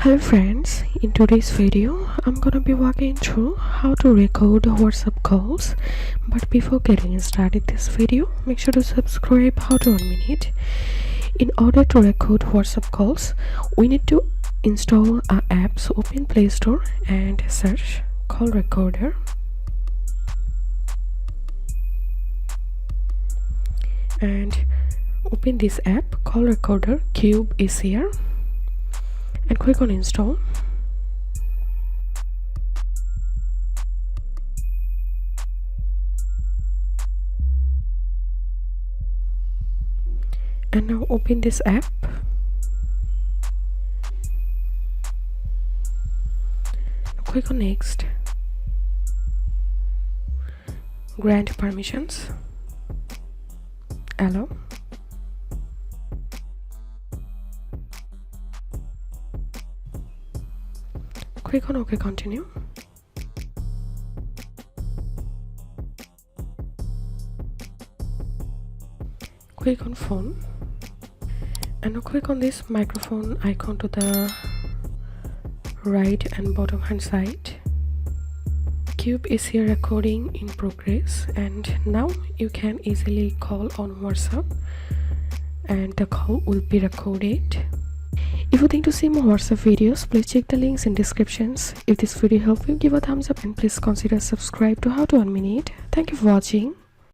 Hello friends, in today's video I'm gonna be walking through how to record WhatsApp calls. But before getting started this video, make sure to subscribe how to 1 minute. In order to record WhatsApp calls, we need to install our app. So open Play Store and search call recorder. And open this app, call recorder. Cube is here. And click on install. And now open this app. Click on next. Grant permissions. Allow. Click on OK, continue. Click on phone. And now click on this microphone icon to the right and bottom hand side. Cube is here, recording in progress, and now you can easily call on WhatsApp and the call will be recorded. If you think to see more WhatsApp videos, please check the links in descriptions. If this video helped you, give a thumbs up and please consider subscribe to How to 1 Minute. Thank you for watching.